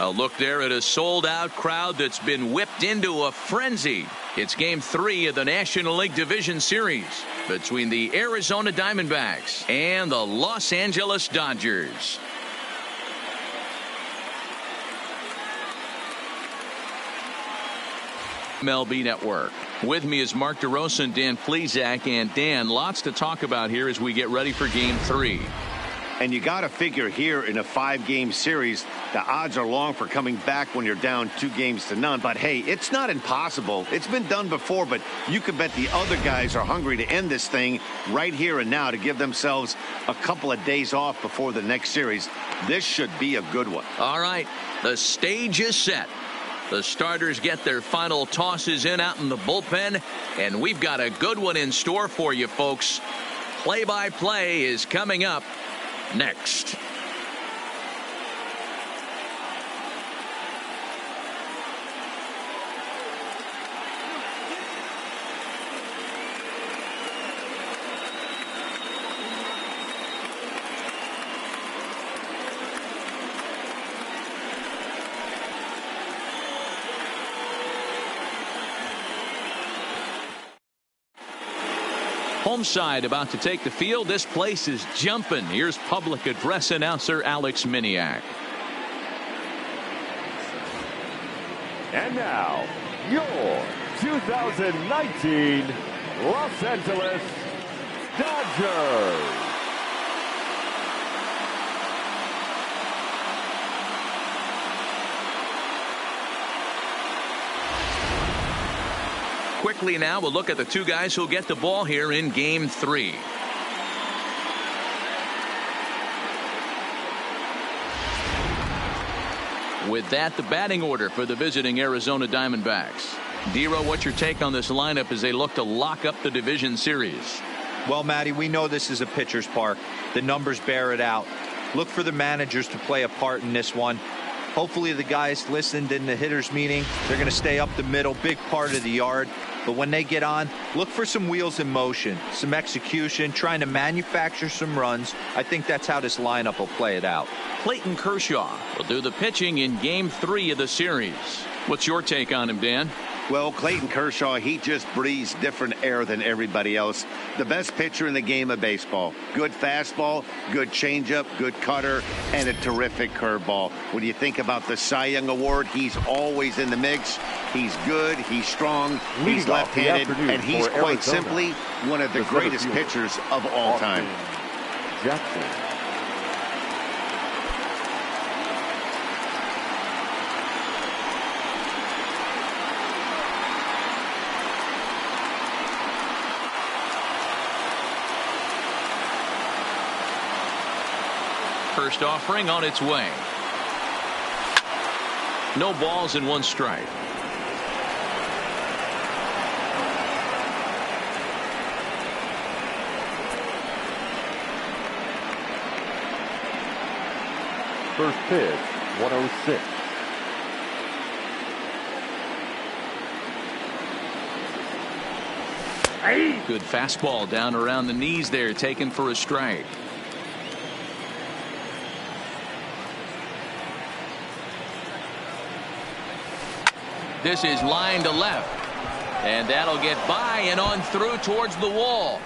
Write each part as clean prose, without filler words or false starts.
A look there at a sold-out crowd that's been whipped into a frenzy. It's Game 3 of the National League Division Series between the Arizona Diamondbacks and the Los Angeles Dodgers. MLB Network. With me is Mark DeRosa and Dan Plesac. And Dan, lots to talk about here as we get ready for Game 3. And you got to figure here in a 5-game series, the odds are long for coming back when you're down 2-0. But hey, it's not impossible. It's been done before, but you can bet the other guys are hungry to end this thing right here and now to give themselves a couple of days off before the next series. This should be a good one. All right, the stage is set. The starters get their final tosses in out in the bullpen, and we've got a good one in store for you folks. Play-by-play is coming up next. Home side about to take the field. This place is jumping. Here's public address announcer Alex Miniak. And now, your 2019 Los Angeles Dodgers. Quickly now, we'll look at the two guys who'll get the ball here in Game 3. With that, the batting order for the visiting Arizona Diamondbacks. Dero, what's your take on this lineup as they look to lock up the division series? Well, Matty, we know this is a pitcher's park. The numbers bear it out. Look for the managers to play a part in this one. Hopefully the guys listened in the hitters meeting. They're going to stay up the middle, big part of the yard. But when they get on, look for some wheels in motion, some execution, trying to manufacture some runs. I think that's how this lineup will play it out. Clayton Kershaw will do the pitching in Game 3 of the series. What's your take on him, Dan? Well, Clayton Kershaw, he just breathes different air than everybody else. The best pitcher in the game of baseball. Good fastball, good changeup, good cutter, and a terrific curveball. When you think about the Cy Young Award, he's always in the mix. He's good, he's strong, he's left-handed, and he's quite simply one of the greatest pitchers of all time. Jackson. First offering on its way. No balls and one strike. First pitch, 106. Good fastball down around the knees there, taken for a strike. This is line to left, and that'll get by and on through towards the wall.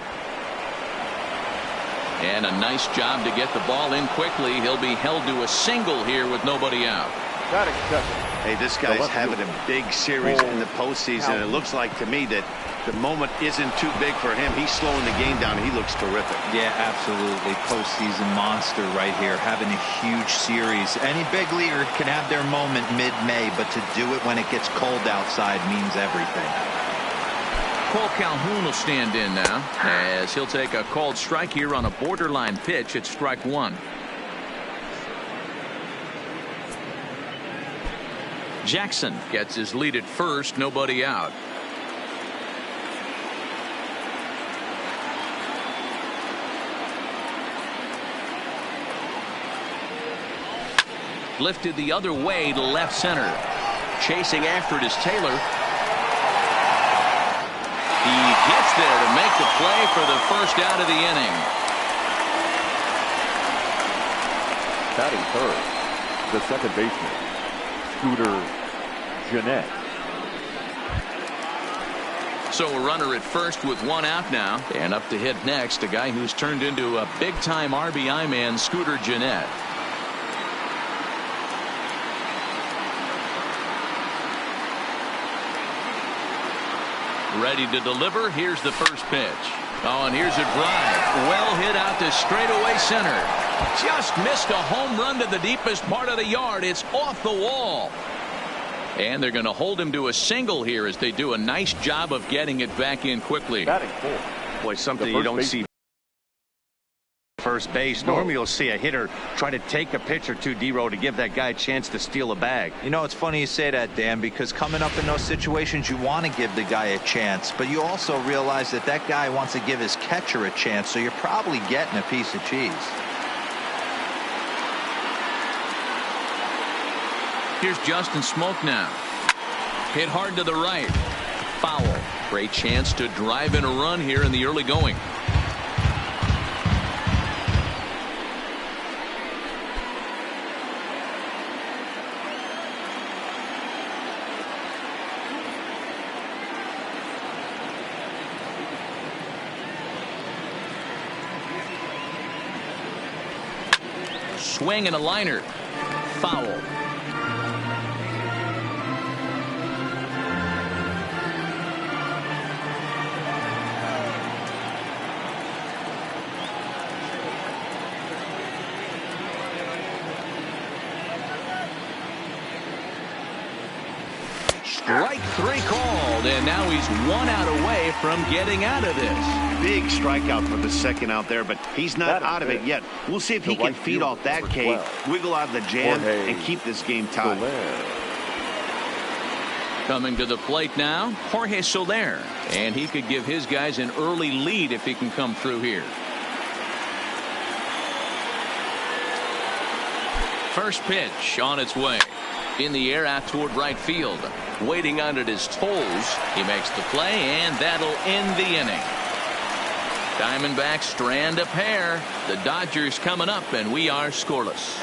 And a nice job to get the ball in quickly. He'll be held to a single here with nobody out. Not accepted. Hey, this guy's having a big series in the postseason. It looks like to me that the moment isn't too big for him. He's slowing the game down. He looks terrific. Yeah, absolutely. Postseason monster right here, having a huge series. Any big leaguer can have their moment mid-May, but to do it when it gets cold outside means everything. Cole Calhoun will stand in now as he'll take a called strike here on a borderline pitch at strike one. Jackson gets his lead at first, nobody out. Lifted the other way to left center. Chasing after it is Taylor. He gets there to make the play for the first out of the inning. Batting third, the second baseman, Scooter Gennett. So a runner at first with one out now. And up to hit next, a guy who's turned into a big-time RBI man, Scooter Gennett. Ready to deliver. Here's the first pitch. Oh, and here's a drive. Well hit out to straightaway center. Just missed a home run to the deepest part of the yard. It's off the wall. And they're going to hold him to a single here as they do a nice job of getting it back in quickly. Batting fourth. Boy, something you don't see first base. Normally you'll see a hitter try to take a pitch or two, D-Row, to give that guy a chance to steal a bag. You know, it's funny you say that, Dan, because coming up in those situations, you want to give the guy a chance, but you also realize that that guy wants to give his catcher a chance, so you're probably getting a piece of cheese. Here's Justin Smoke now. Hit hard to the right. Foul. Great chance to drive in a run here in the early going. Swing and a liner. Foul. Strike three called, and now he's 1 out away from getting out of this. Big strikeout for the second out there, but he's not out of it yet. We'll see if he can feed off that K, wiggle out of the jam, and keep this game tied. Coming to the plate now, Jorge Soler, and he could give his guys an early lead if he can come through here. First pitch on its way. In the air out toward right field. Waiting on it his toes. He makes the play, and that'll end the inning. Diamondbacks strand a pair. The Dodgers coming up, and we are scoreless.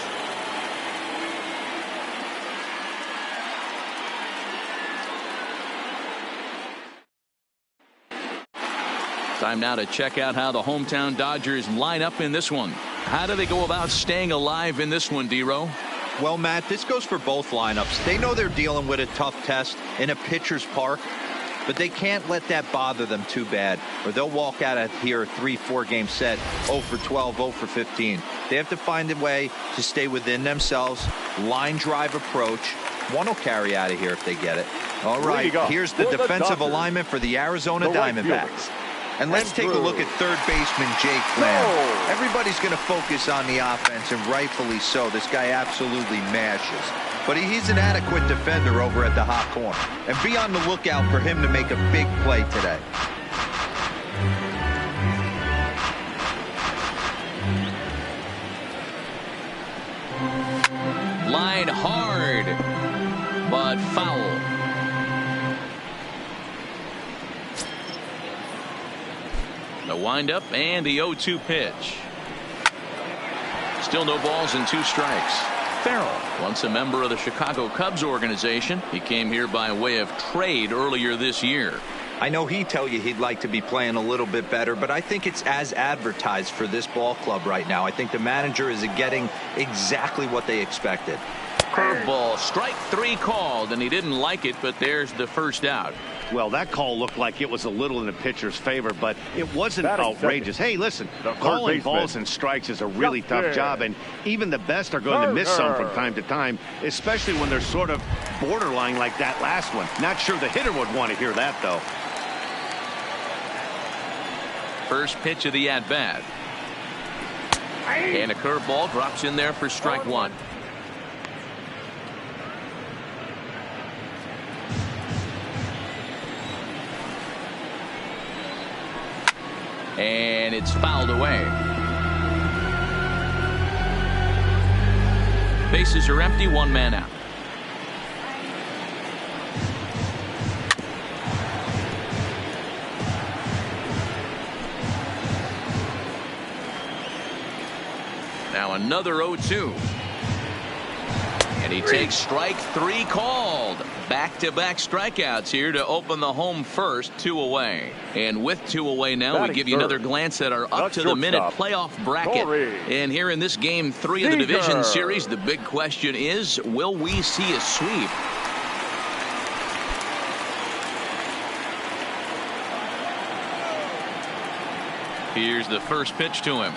Time now to check out how the hometown Dodgers line up in this one. How do they go about staying alive in this one, D-Row? Well, Matt, this goes for both lineups. They know they're dealing with a tough test in a pitcher's park, but they can't let that bother them too bad, or they'll walk out of here a 3-4 game set, 0 for 12, 0 for 15. They have to find a way to stay within themselves, line drive approach. One will carry out of here if they get it. All right, here's the defensive alignment for the Arizona Diamondbacks. And let's take a look at third baseman Jake Lamb. Everybody's going to focus on the offense, and rightfully so. This guy absolutely mashes. But he's an adequate defender over at the hot corner. And be on the lookout for him to make a big play today. Line hard, but foul. The windup and the 0-2 pitch. Still no balls and 2 strikes. Farrell, once a member of the Chicago Cubs organization. He came here by way of trade earlier this year. I know he'd tell you he'd like to be playing a little bit better, but I think it's as advertised for this ball club right now. I think the manager is getting exactly what they expected. Curveball, strike 3 called, and he didn't like it, but there's the first out. Well, that call looked like it was a little in the pitcher's favor, but it wasn't outrageous. Hey, listen, calling balls and strikes is a really tough job, and even the best are going to miss some from time to time, especially when they're sort of borderline like that last one. Not sure the hitter would want to hear that, though. First pitch of the at-bat. And a curveball drops in there for strike 1. And it's fouled away. Bases are empty, 1 man out. Now another 0-2. And He takes strike 3 called. Back-to-back strikeouts here to open the home first, 2 away. And with 2 away now, we give you another glance at our up-to-the-minute playoff bracket. And here in this game 3 of the division series, the big question is, will we see a sweep? Here's the first pitch to him.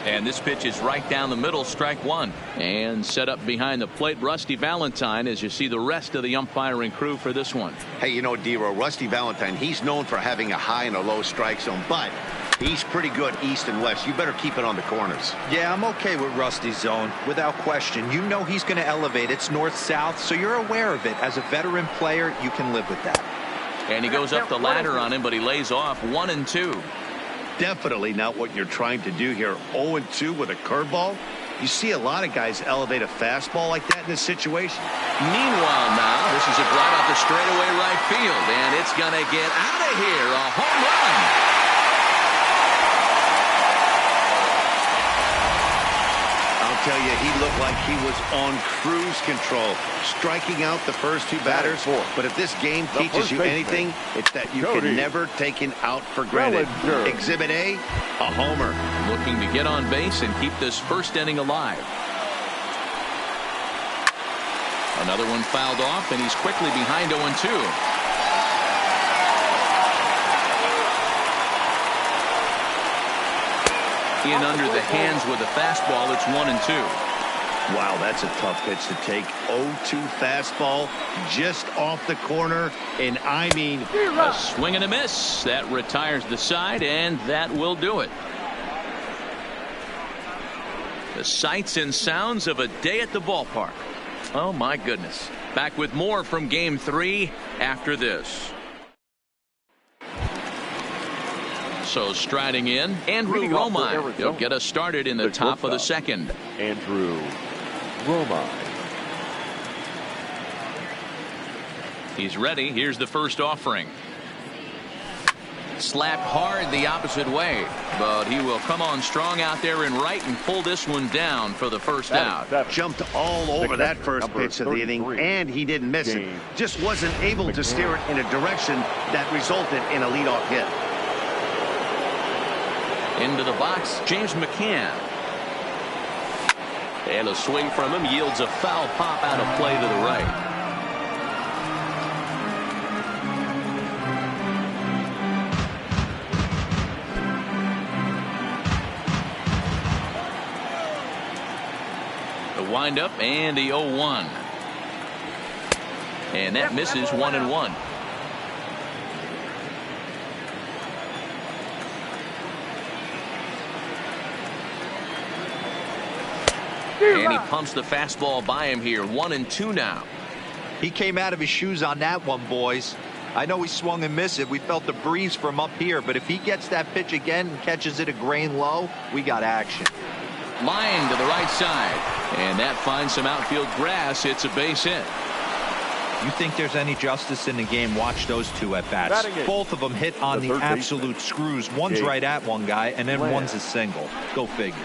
And this pitch is right down the middle, strike 1. And set up behind the plate, Rusty Valentine, as you see the rest of the umpiring crew for this one. Hey, you know, D-Row, Rusty Valentine, he's known for having a high and a low strike zone, but he's pretty good east and west. You better keep it on the corners. Yeah, I'm okay with Rusty's zone, without question. You know he's going to elevate. It's north-south, so you're aware of it. As a veteran player, you can live with that. And he goes up the ladder on him, but he lays off 1-2. Definitely not what you're trying to do here. 0-2 with a curveball. You see a lot of guys elevate a fastball like that in this situation. Meanwhile now, this is a drive out the straightaway right field, and it's going to get out of here. A home run. I'll tell you, he looked like he was on cruise control, striking out the first 2 batters. But if this game teaches you anything, it's that you can never take an out for granted. Exhibit A, a homer. Looking to get on base and keep this first inning alive. Another one fouled off, and he's quickly behind 0-2. In under the hands with a fastball, it's 1-2. Wow, that's a tough pitch to take. 0-2 fastball just off the corner, and I mean a swing and a miss. That retires the side, and that will do it. The sights and sounds of a day at the ballpark. Oh my goodness. Back with more from game 3 after this. So striding in, Andrew Romine. He'll get us started in the top of the second. Andrew Romine. He's ready. Here's the first offering. Slapped hard the opposite way, but he will come on strong out there in right and pull this one down for the first out. Jumped all over that first pitch of the inning, and he didn't miss it. Just wasn't able to steer it in a direction that resulted in a leadoff hit. Into the box, James McCann. And a swing from him yields a foul pop out of play to the right. The windup and the 0-1. And that misses 1-1. And he pumps the fastball by him here. 1-2 now. He came out of his shoes on that one, boys. I know he swung and missed it. We felt the breeze from up here, but if he gets that pitch again and catches it a grain low, we got action. Line to the right side, and that finds some outfield grass. It's a base hit. You think there's any justice in the game? Watch those 2 at bats. Both of them hit on the absolute screws. One's right at one guy, and then one's a single. Go figure.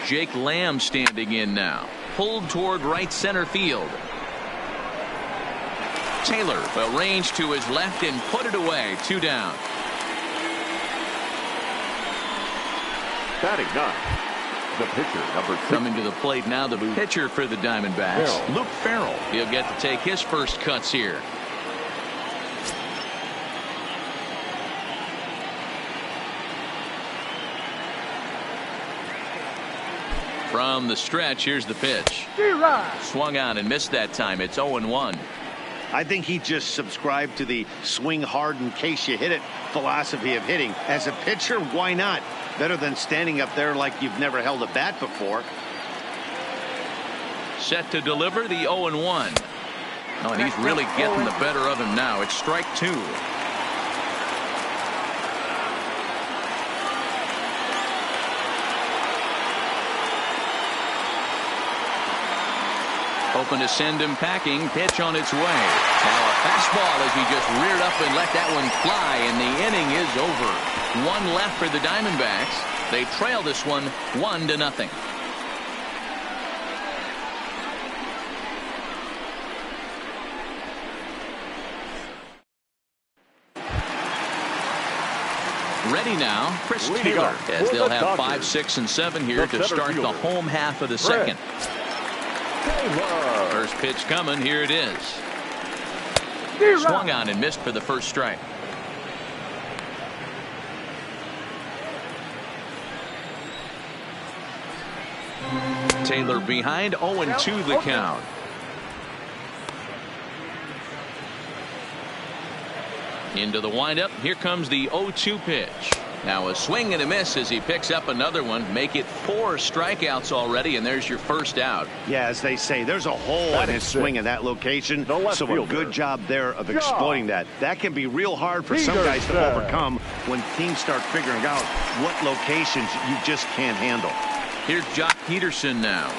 Jake Lamb standing in now. Pulled toward right center field. Taylor will range to his left and put it away. 2 down. Batting 9, the pitcher, number 6. Coming to the plate now, the pitcher for the Diamondbacks, Luke Farrell. He'll get to take his first cuts here. From the stretch, here's the pitch. Swung on and missed that time. It's 0-1. I think he just subscribed to the swing hard in case you hit it philosophy of hitting. As a pitcher, why not? Better than standing up there like you've never held a bat before. Set to deliver the 0-1. Oh, and he's really getting the better of him now. It's strike 2. Hoping to send him packing. Pitch on its way. Now a fastball as he just reared up and let that one fly, and the inning is over. One left for the Diamondbacks. They trail this one 1-0. Ready now, Chris Taylor, as they'll have 5, 6, and 7 here to start the home half of the second. First pitch coming. Here it is. Swung on and missed for the first strike. Taylor behind, 0-2 the count. Into the windup. Here comes the 0-2 pitch. Now a swing and a miss as he picks up another one. Make it 4 strikeouts already, and there's your first out. Yeah, as they say, there's a hole in his swing in that location. So a good job there of exploiting that. That can be real hard for some guys to overcome when teams start figuring out what locations you just can't handle. Here's Jock Peterson now.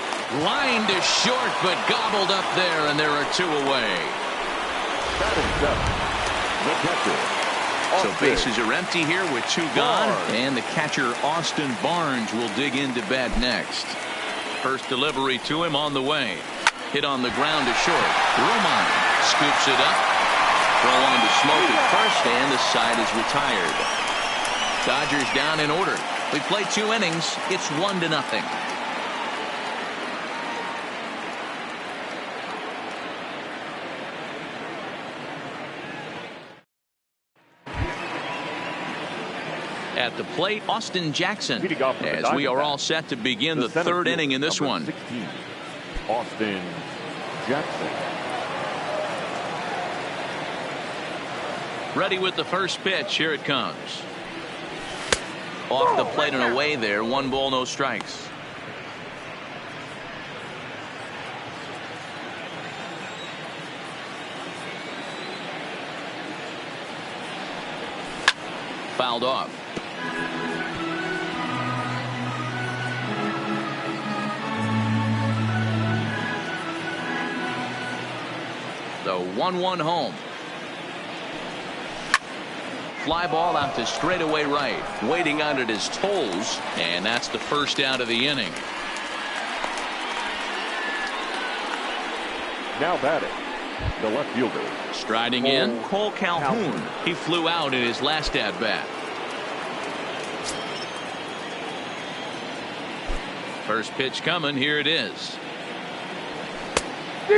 Line to short, but gobbled up there, and there are 2 away. The catcher. So bases are empty here with 2 gone, and the catcher Austin Barnes will dig into bat next. First delivery to him on the way. Hit on the ground to short. Roman scoops it up. Throw on to Smoke at first, and the side is retired. Dodgers down in order. We play 2 innings. It's 1-0. At the plate, Austin Jackson, as we are all set to begin the 3rd inning in this one. 16, Austin Jackson. Ready with the first pitch. Here it comes. Off the plate and away there. 1 ball, no strikes. Fouled off. The 1-1 home. Fly ball out to straightaway right. Waiting on it is Tolles, and that's the first out of the inning. Now batting, the left fielder. Striding in, Cole Calhoun. He flew out in his last at bat. First pitch coming. Here it is.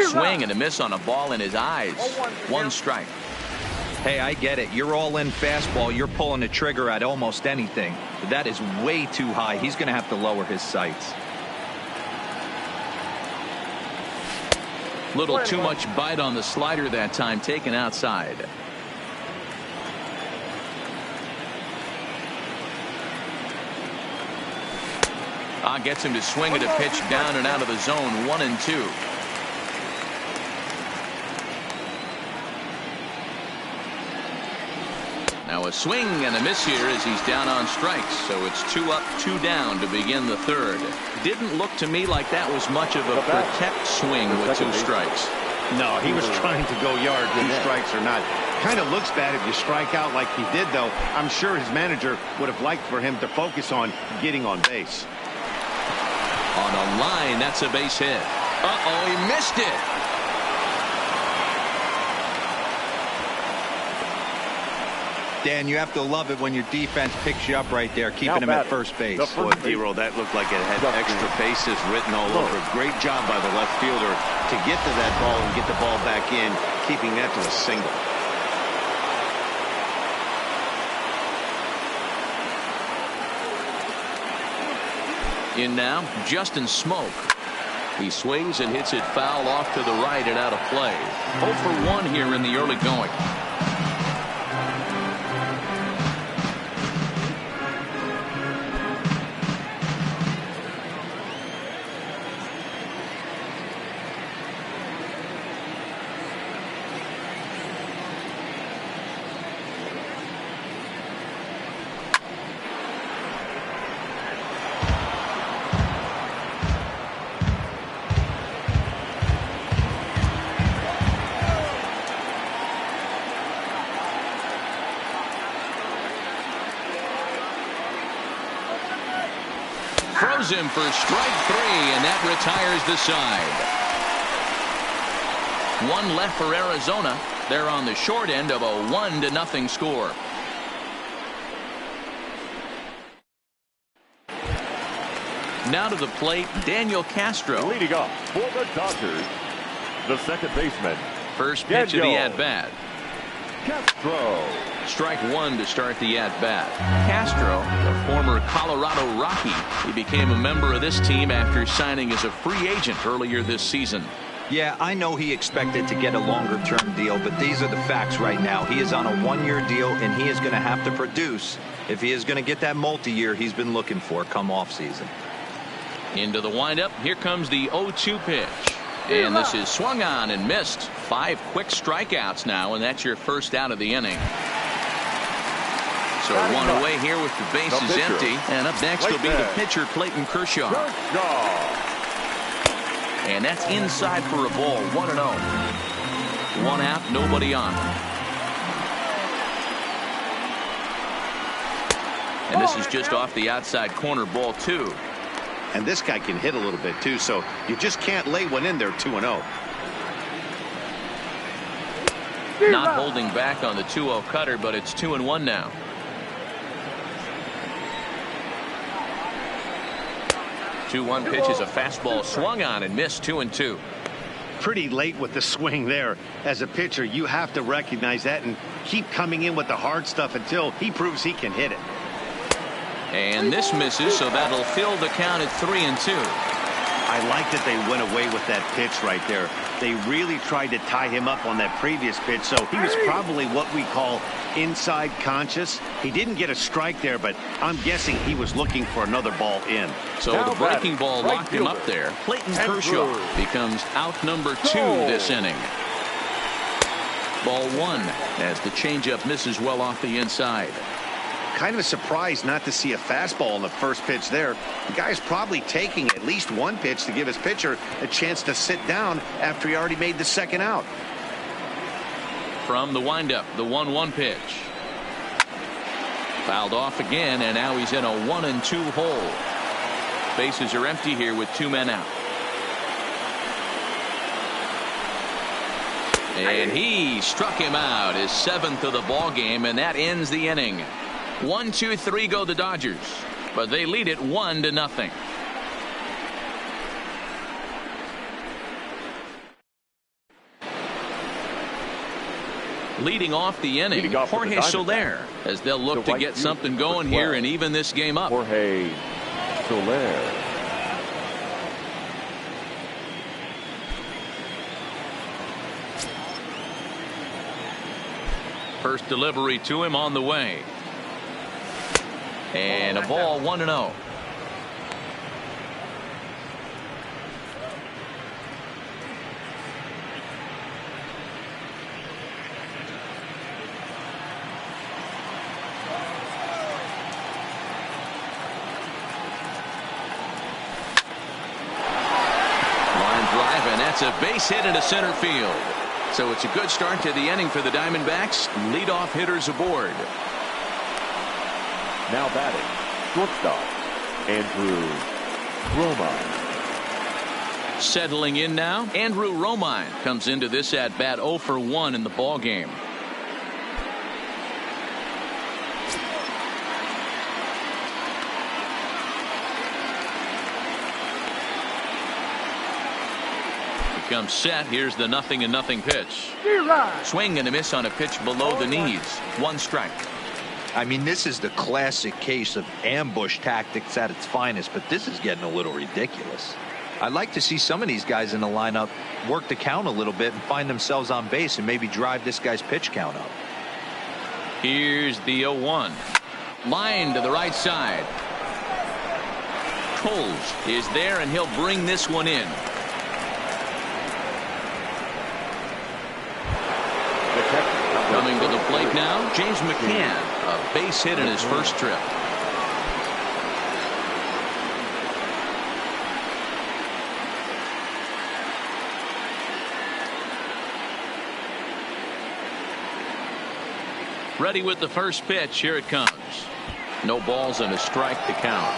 Swing and a miss on a ball in his eyes. 1 strike. Hey, I get it. You're all in fastball. You're pulling the trigger at almost anything. But that is way too high. He's going to have to lower his sights. Little too much bite on the slider that time, taken outside. Gets him to swing at a pitch down and out of the zone. 1-2. Now a swing and a miss here as he's down on strikes. So it's 2 up, 2 down to begin the 3rd. Didn't look to me like that was much of a protect swing with 2 strikes. No, he was trying to go yard, 2 strikes or not. Kind of looks bad if you strike out like he did, though. I'm sure his manager would have liked for him to focus on getting on base. On a line, that's a base hit. Uh-oh, he missed it. Dan, you have to love it when your defense picks you up right there, keeping him at first base. Boy, D-Roll, that looked like it had extra bases written all over. Great job by the left fielder to get to that ball and get the ball back in, keeping that to a single. In now, Justin Smoke. He swings and hits it foul off to the right and out of play. 0 for 1 here in the early going. misses him for strike 3, and that retires the side. One left for Arizona. They're on the short end of a 1-0 score. Now to the plate, Daniel Castro. Leading off for the Dodgers, the second baseman. First pitch of the at-bat. Castro. Strike 1 to start the at-bat. Castro, a former Colorado Rocky. He became a member of this team after signing as a free agent earlier this season. Yeah, I know he expected to get a longer-term deal, but these are the facts right now. He is on a one-year deal, and he is going to have to produce if he is going to get that multi-year he's been looking for come off-season. Into the windup. Here comes the 0-2 pitch. And this is swung on and missed. 5 quick strikeouts now, and that's your first out of the inning. So one away here with the bases empty. And up next will be the pitcher, Clayton Kershaw. And that's inside for a ball. 1-0. 1 out, nobody on. And this is just off the outside corner, ball 2. And this guy can hit a little bit too, so you just can't lay one in there 2-0. Not holding back on the 2-0 cutter, but it's 2-1 now. Two-one pitch is a fastball swung on and missed. 2-2. Pretty late with the swing there. As a pitcher, you have to recognize that and keep coming in with the hard stuff until he proves he can hit it. And this misses, so that'll fill the count at 3-2. I like that they went away with that pitch right there. They really tried to tie him up on that previous pitch, so he was probably what we call inside conscious. He didn't get a strike there, but I'm guessing he was looking for another ball in. So the breaking ball locked him up there. Clayton Kershaw becomes out number 2 this inning. Ball 1 as the changeup misses well off the inside. Kind of a surprise not to see a fastball on the first pitch there. The guy's probably taking at least one pitch to give his pitcher a chance to sit down after he already made the second out. From the windup, the 1-1 pitch. Fouled off again, and now he's in a 1-2 hole. Bases are empty here with 2 men out. And he struck him out, his 7th of the ball game, and that ends the inning. 1-2-3 go the Dodgers, but they lead it 1-0. Leading off the inning, Jorge Soler, as they'll look to get something going here and even this game up. Jorge Soler. First delivery to him on the way. And a ball, 1-0. That's a base hit into center field. So it's a good start to the inning for the Diamondbacks. Leadoff hitters aboard. Now batting, shortstop, Andrew Romine. Settling in now, Andrew Romine comes into this at bat 0 for 1 in the ball game. Comes set. Here's the 0-0 pitch. Swing and a miss on a pitch below the knees. 1 strike. I mean, this is the classic case of ambush tactics at its finest, but this is getting a little ridiculous. I'd like to see some of these guys in the lineup work the count a little bit and find themselves on base and maybe drive this guy's pitch count up. Here's the 0-1. Line to the right side. Coles is there, and he'll bring this one in. Coming to the plate now, James McCann, a base hit in his first trip. Ready with the first pitch. Here it comes. No balls and a strike to count.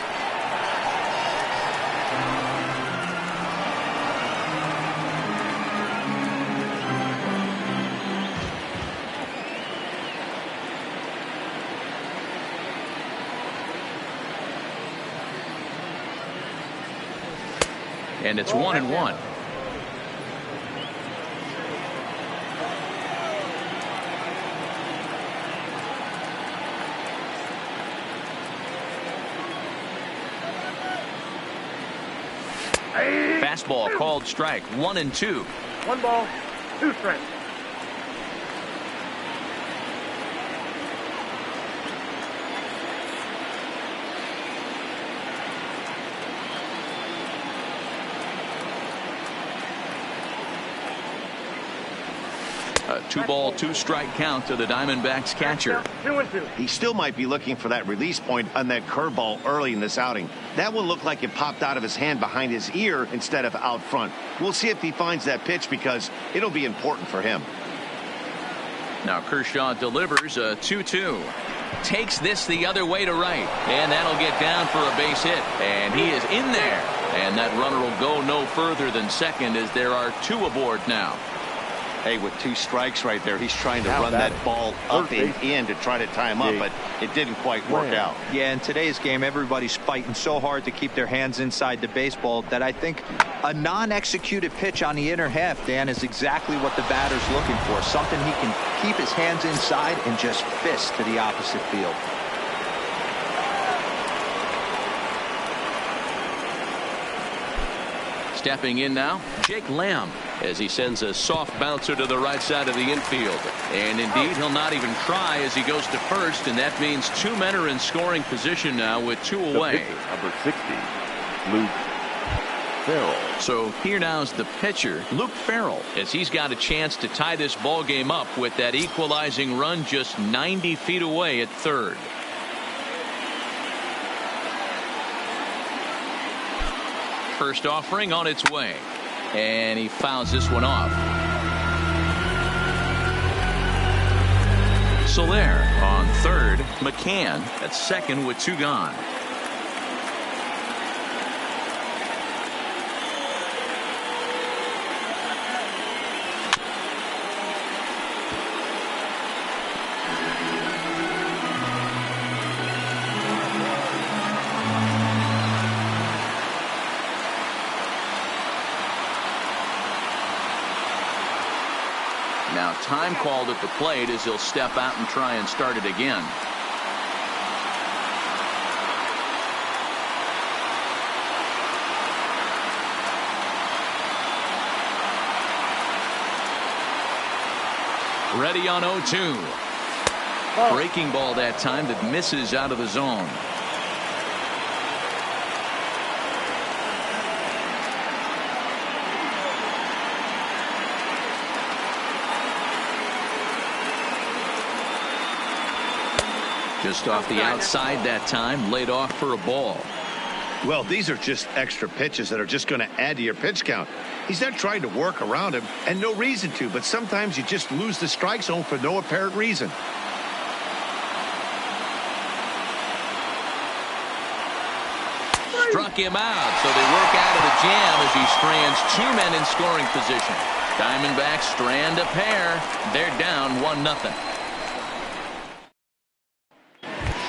and it's 1-1. Fastball called strike. 1-2. 1 ball, 2 strikes. A 2-ball, 2-strike count to the Diamondbacks catcher. 2-2. He still might be looking for that release point on that curveball early in this outing. That one looked like it popped out of his hand behind his ear instead of out front. We'll see if he finds that pitch because it'll be important for him. Now Kershaw delivers a 2-2. Takes this the other way to right, and that'll get down for a base hit, and he is in there, and that runner will go no further than second as there are 2 aboard now. Hey, with 2 strikes right there, he's trying to run that ball up and in to try to tie him up, but it didn't quite work out. Yeah, in today's game, everybody's fighting so hard to keep their hands inside the baseball that I think a non-executed pitch on the inner half, Dan, is exactly what the batter's looking for. Something he can keep his hands inside and just fist to the opposite field. Stepping in now, Jake Lamb, as he sends a soft bouncer to the right side of the infield. And indeed, he'll not even try as he goes to first, and that means 2 men are in scoring position now with 2 away. Number 60, Luke Farrell. So here now's the pitcher, Luke Farrell, as he's got a chance to tie this ball game up with that equalizing run just 90 feet away at third. First offering on its way, and he fouls this one off. So there on third, McCann at second with 2 gone. Now time called at the plate as he'll step out and try and start it again. Ready on 0-2. Breaking ball that time that misses out of the zone. Just off the outside that time, laid off for a ball. Well, these are just extra pitches that are just going to add to your pitch count. He's not trying to work around him, and no reason to, but sometimes you just lose the strike zone for no apparent reason. Struck him out, so they work out of the jam as he strands 2 men in scoring position. Diamondbacks strand a pair. They're down 1-0.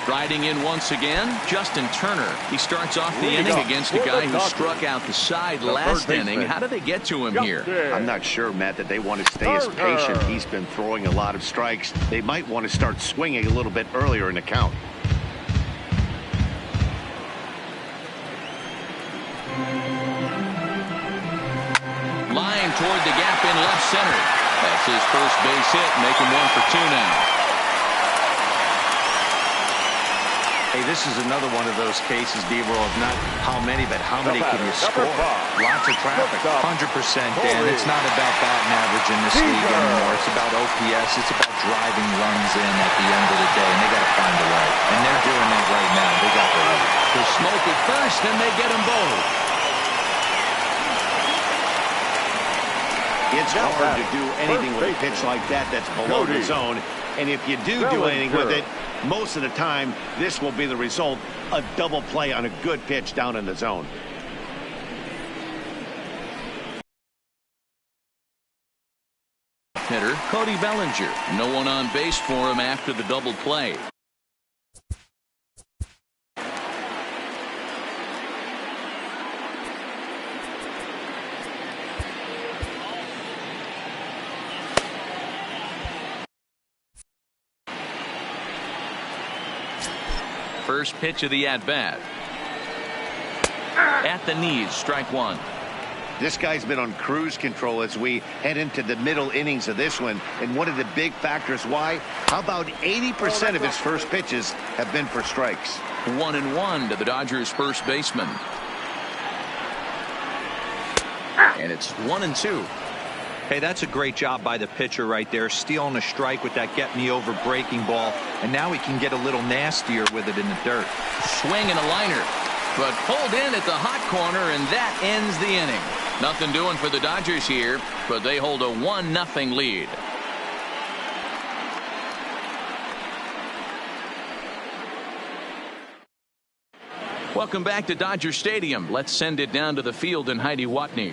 Striding in once again, Justin Turner. He starts off the inning against a guy who struck out the side last inning. How do they get to him here? I'm not sure, Matt, that they want to stay as patient. He's been throwing a lot of strikes. They might want to start swinging a little bit earlier in the count. Line toward the gap in left center. That's his first base hit, making 1 for 2 now. Hey, this is another one of those cases, D-Roll, of not how many, but how many can you score? Lots of traffic. 100%, Dan. It's not about batting average in this league anymore. It's about OPS. It's about driving runs in at the end of the day, and they got to find a way. And they're doing that right now. They got the lead. To smoke it first, and they get them both. It's hard to do anything with a pitch like that that's below the zone. And if you do anything with it, most of the time, this will be the result, a double play on a good pitch down in the zone. Hitter Cody Bellinger. No one on base for him after the double play. First pitch of the at-bat. At the knees, strike one. This guy's been on cruise control as we head into the middle innings of this one. And one of the big factors why, how about 80% of his first pitches have been for strikes. 1-1 to the Dodgers first baseman. And it's 1-2. Hey, that's a great job by the pitcher right there, stealing a strike with that get-me-over breaking ball, and now he can get a little nastier with it in the dirt. Swing and a liner, but pulled in at the hot corner, and that ends the inning. Nothing doing for the Dodgers here, but they hold a 1-0 lead. Welcome back to Dodger Stadium. Let's send it down to the field and Heidi Watney.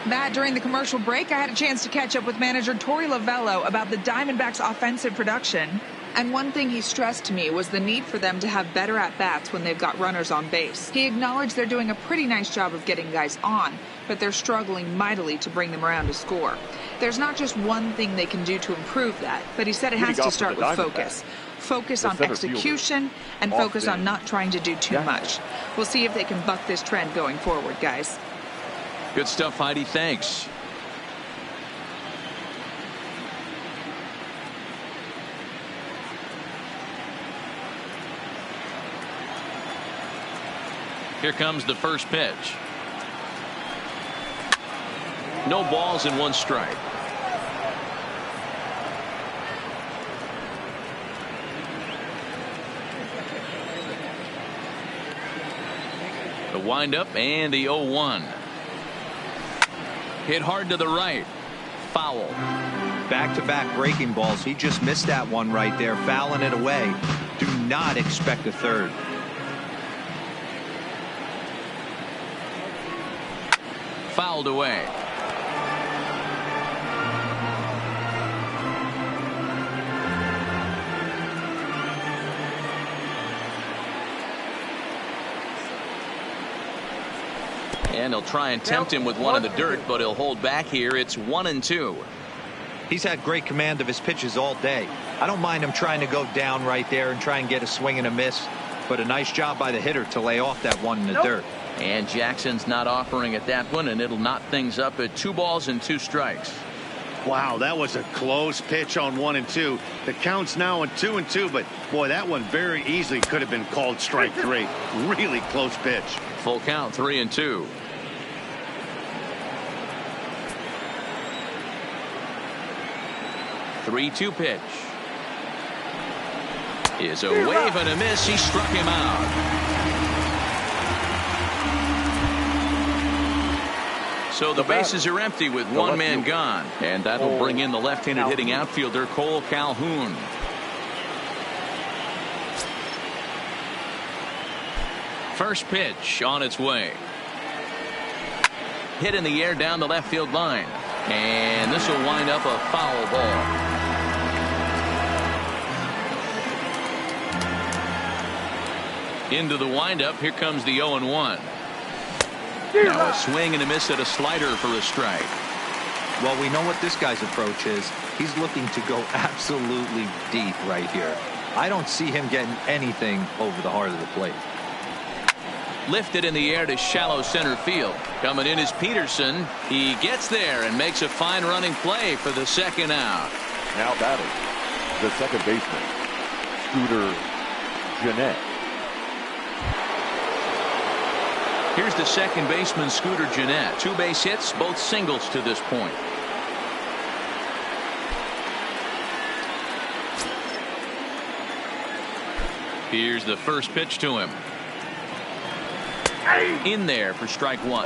Matt, during the commercial break, I had a chance to catch up with manager Torey Lovello about the Diamondbacks' offensive production. And one thing he stressed to me was the need for them to have better at-bats when they've got runners on base. He acknowledged they're doing a pretty nice job of getting guys on, but they're struggling mightily to bring them around to score. There's not just one thing they can do to improve that, but he said it has to start with focus. Focus on execution and focus on not trying to do too much. We'll see if they can buck this trend going forward, guys. Good stuff, Heidi. Thanks. Here comes the first pitch. No balls and one strike. The windup and the 0-1. Hit hard to the right. Foul. Back-to-back breaking balls. He just missed that one right there, fouling it away. Do not expect a third. Fouled away. And he'll try and tempt him with one in the dirt, but he'll hold back here. It's 1-2. He's had great command of his pitches all day. I don't mind him trying to go down right there and try and get a swing and a miss, but a nice job by the hitter to lay off that one in the dirt. And Jackson's not offering at that one, and it'll knot things up at 2 balls and 2 strikes. Wow, that was a close pitch on 1-2. The count's now on 2-2, but boy, that one very easily could have been called strike 3. Really close pitch. Full count, 3-2. Three-two pitch. Is a wave and a miss. He struck him out. So the bases are empty with one man gone, and that'll bring in the left-handed hitting outfielder Cole Calhoun. First pitch on its way. Hit in the air down the left field line, and this will wind up a foul ball. Into the windup. Here comes the 0-1. Now a swing and a miss at a slider for a strike. Well, we know what this guy's approach is. He's looking to go absolutely deep right here. I don't see him getting anything over the heart of the plate. Lifted in the air to shallow center field. Coming in is Peterson. He gets there and makes a fine running play for the second out. Now batting the second baseman, Scooter Gennett. Here's the second baseman, Scooter Gennett. 2 base hits, both singles to this point. Here's the first pitch to him. In there for strike 1.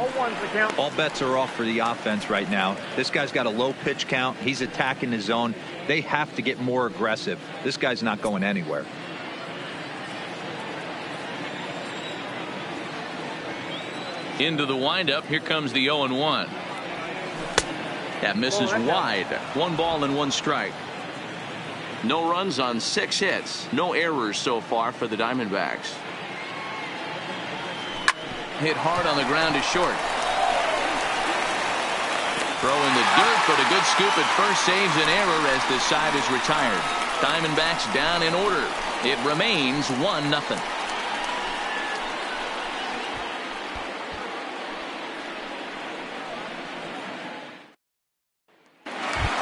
All bets are off for the offense right now. This guy's got a low pitch count. He's attacking his zone. They have to get more aggressive. This guy's not going anywhere. Into the windup. Here comes the 0-1. That misses wide. 1 ball and 1 strike. No runs on 6 hits. No errors so far for the Diamondbacks. Hit hard on the ground to short. Throw in the dirt, but a good scoop at first saves an error as the side is retired. Diamondbacks down in order. It remains 1-0.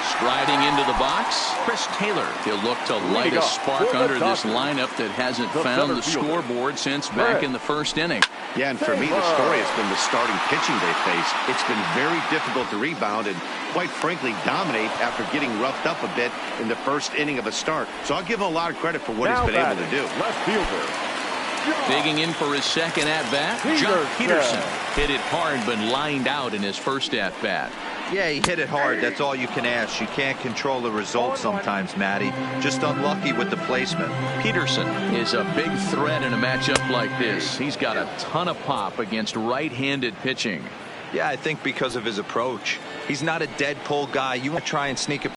Striding into the box, Chris Taylor. He'll look to light a spark under this lineup that hasn't found the scoreboard since back in the first inning. Yeah, and for me, the story has been the starting pitching they faced. It's been very difficult to rebound and, quite frankly, dominate after getting roughed up a bit in the first inning of a start. So I'll give him a lot of credit for what he's been able to do. Left fielder. Digging in for his second at-bat, John Peterson. Hit it hard, but lined out in his first at-bat. Yeah, he hit it hard. That's all you can ask. You can't control the result sometimes, Matty. Just unlucky with the placement. Peterson is a big threat in a matchup like this. He's got a ton of pop against right-handed pitching. Yeah, I think because of his approach. He's not a dead pull guy. You want to try and sneak a